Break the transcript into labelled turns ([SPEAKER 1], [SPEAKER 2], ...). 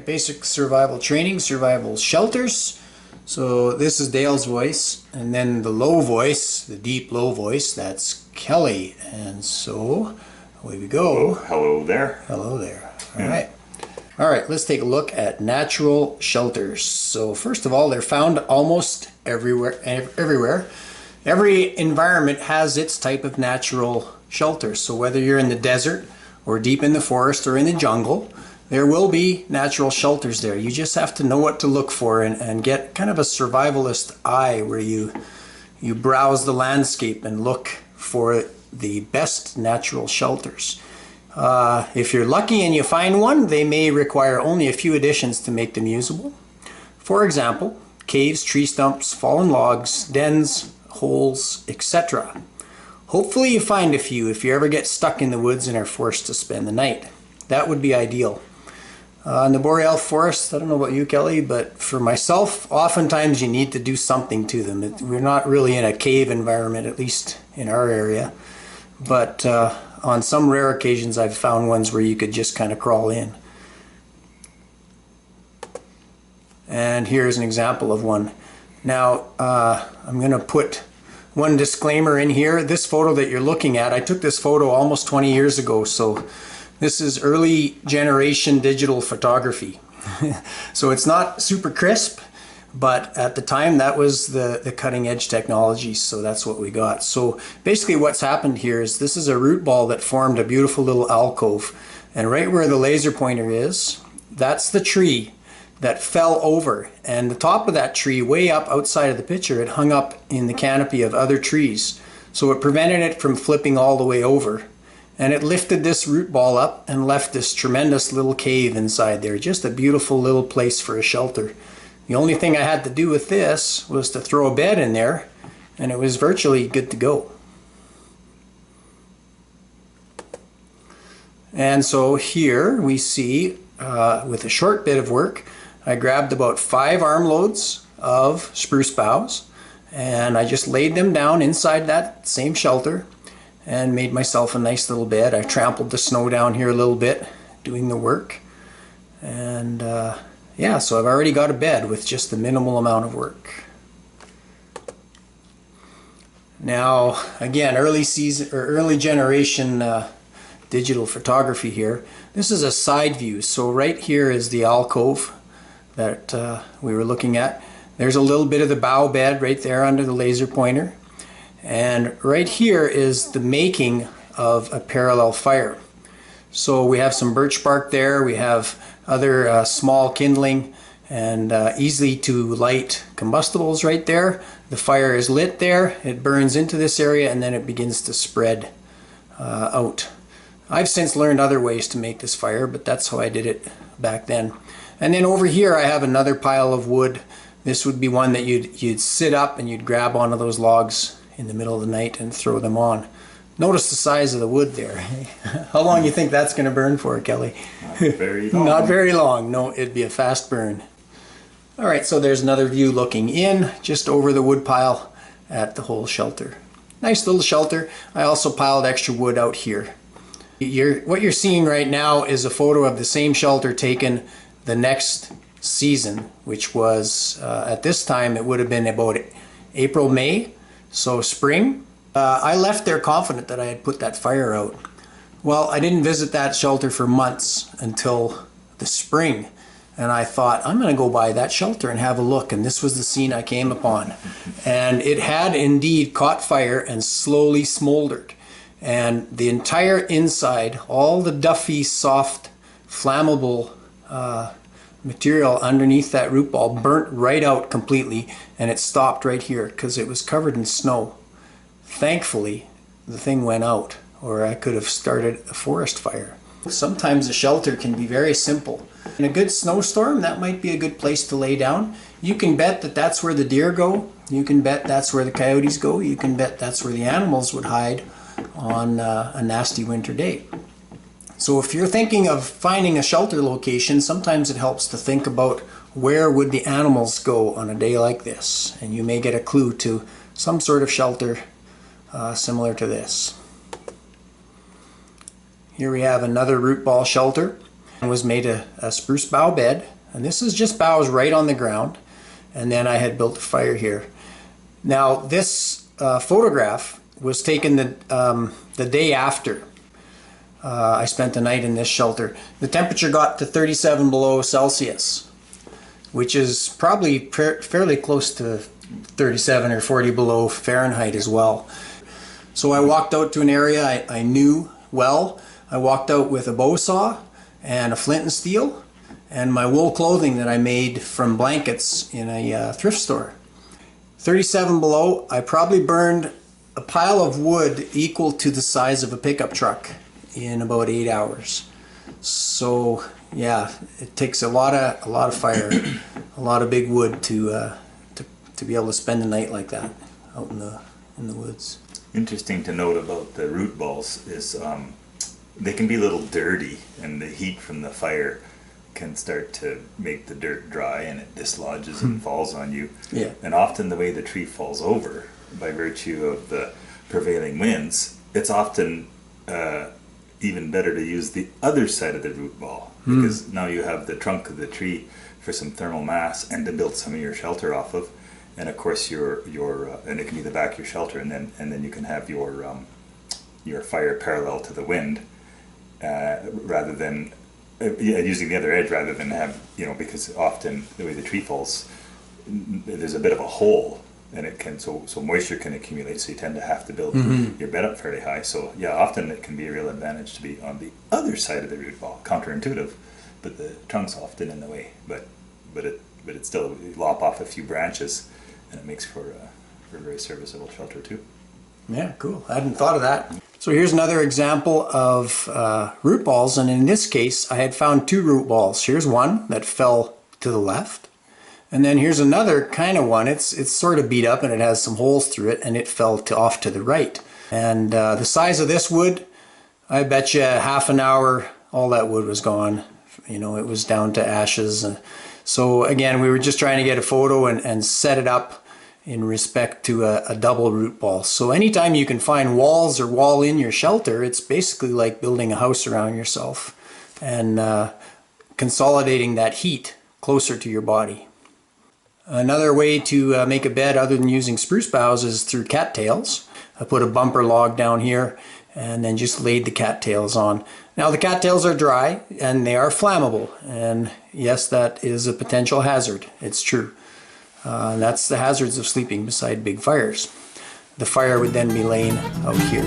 [SPEAKER 1] basic survival training, survival shelters. So this is Dale's voice, and then the low voice, the deep low voice, that's Kelly. And so away we go.
[SPEAKER 2] Oh, hello there.
[SPEAKER 1] Hello there. All right, let's take a look at natural shelters. So first of all, they're found almost everywhere. Every environment has its type of natural shelter. So whether you're in the desert or deep in the forest or in the jungle, there will be natural shelters there. You just have to know what to look for and get kind of a survivalist eye where you browse the landscape and look for the best natural shelters. If you're lucky and you find one, they may require only a few additions to make them usable. For example, caves, tree stumps, fallen logs, dens, holes, etc. Hopefully you find a few if you ever get stuck in the woods and are forced to spend the night. That would be ideal. In the boreal forest, I don't know about you, Kelly, but for myself, oftentimes you need to do something to them. We're not really in a cave environment, at least in our area. But on some rare occasions I've found ones where you could just kind of crawl in. And here's an example of one. Now I'm going to put one disclaimer in here. This photo that you're looking at, I took this photo almost 20 years ago, so this is early generation digital photography. So it's not super crisp, but at the time that was the cutting edge technology, so that's what we got. So basically what's happened here is this is a root ball that formed a beautiful little alcove, and right where the laser pointer is, that's the tree that fell over, and the top of that tree way up outside of the picture, it hung up in the canopy of other trees, so it prevented it from flipping all the way over. And it lifted this root ball up and left this tremendous little cave inside there. Just a beautiful little place for a shelter. The only thing I had to do with this was to throw a bed in there, and it was virtually good to go. And so here we see, with a short bit of work, I grabbed about 5 armloads of spruce boughs, and I just laid them down inside that same shelter and made myself a nice little bed. I trampled the snow down here a little bit doing the work, and yeah, so I've already got a bed with just the minimal amount of work. Now again, early generation digital photography here. This is a side view, so right here is the alcove that we were looking at. There's a little bit of the bough bed right there under the laser pointer. And right here is the making of a parallel fire. So we have some birch bark there, we have other small kindling and easily to light combustibles right there. The fire is lit there, it burns into this area, and then it begins to spread out. I've since learned other ways to make this fire, but that's how I did it back then. And then over here I have another pile of wood. This would be one that you'd sit up and you'd grab onto those logs in the middle of the night and throw them on. Notice the size of the wood there. How long do you think that's going to burn for, Kelly?
[SPEAKER 2] Not very long.
[SPEAKER 1] Not very long. No, it'd be a fast burn. Alright, so there's another view looking in, just over the wood pile at the whole shelter. Nice little shelter. I also piled extra wood out here. What you're seeing right now is a photo of the same shelter taken the next season, which was, at this time, it would have been about April, May. So spring. I left there confident that I had put that fire out. Well, I didn't visit that shelter for months until the spring, and I thought, I'm going to go by that shelter and have a look, and this was the scene I came upon. And it had indeed caught fire and slowly smoldered, and the entire inside, all the duffy, soft, flammable material underneath that root ball burnt right out completely, and it stopped right here because it was covered in snow. Thankfully, the thing went out, or I could have started a forest fire. Sometimes a shelter can be very simple. In a good snowstorm, that might be a good place to lay down. You can bet that that's where the deer go. You can bet that's where the coyotes go. You can bet that's where the animals would hide on a nasty winter day. So if you're thinking of finding a shelter location, sometimes it helps to think about where would the animals go on a day like this, and you may get a clue to some sort of shelter similar to this. Here we have another root ball shelter. It was made a spruce bough bed, And this is just boughs right on the ground. And then I had built a fire here. Now this photograph was taken the day after I spent the night in this shelter. The temperature got to 37 below Celsius, which is probably fairly close to 37 or 40 below Fahrenheit as well. So I walked out to an area I knew well. I walked out with a bow saw and a flint and steel and my wool clothing that I made from blankets in a thrift store. 37 below, I probably burned a pile of wood equal to the size of a pickup truck in about 8 hours. So yeah, it takes a lot of fire, a lot of big wood to be able to spend the night like that out in the woods.
[SPEAKER 2] Interesting to note about the root balls is they can be a little dirty, and the heat from the fire can start to make the dirt dry, and it dislodges and falls on you.
[SPEAKER 1] Yeah.
[SPEAKER 2] And often the way the tree falls over, by virtue of the prevailing winds, it's often even better to use the other side of the root ball, because now you have the trunk of the tree for some thermal mass and to build some of your shelter off of. And of course your and it can be the back of your shelter, and then you can have your fire parallel to the wind, rather than using the other edge, rather than have, because often the way the tree falls, there's a bit of a hole, and it can so moisture can accumulate, so you tend to have to build your bed up fairly high. So yeah, often it can be a real advantage to be on the other side of the root ball. Counterintuitive, but the trunk's often in the way. But it still, you lop off a few branches, and it makes for a very serviceable shelter too.
[SPEAKER 1] Yeah, cool. I hadn't thought of that. So here's another example of root balls, and in this case I had found 2 root balls. Here's one that fell to the left, and then here's another kind of one. It's sort of beat up and it has some holes through it, and it fell off to the right. And the size of this wood, I bet you half an hour all that wood was gone. It was down to ashes. And so again, we were just trying to get a photo and set it up in respect to a double root ball. So anytime you can find walls or wall in your shelter, it's basically like building a house around yourself and consolidating that heat closer to your body. Another way to make a bed other than using spruce boughs is through cattails. I put a bumper log down here and then just laid the cattails on. Now the cattails are dry and they are flammable, and yes, that is a potential hazard. It's true. That's the hazards of sleeping beside big fires. The fire would then be laying out here.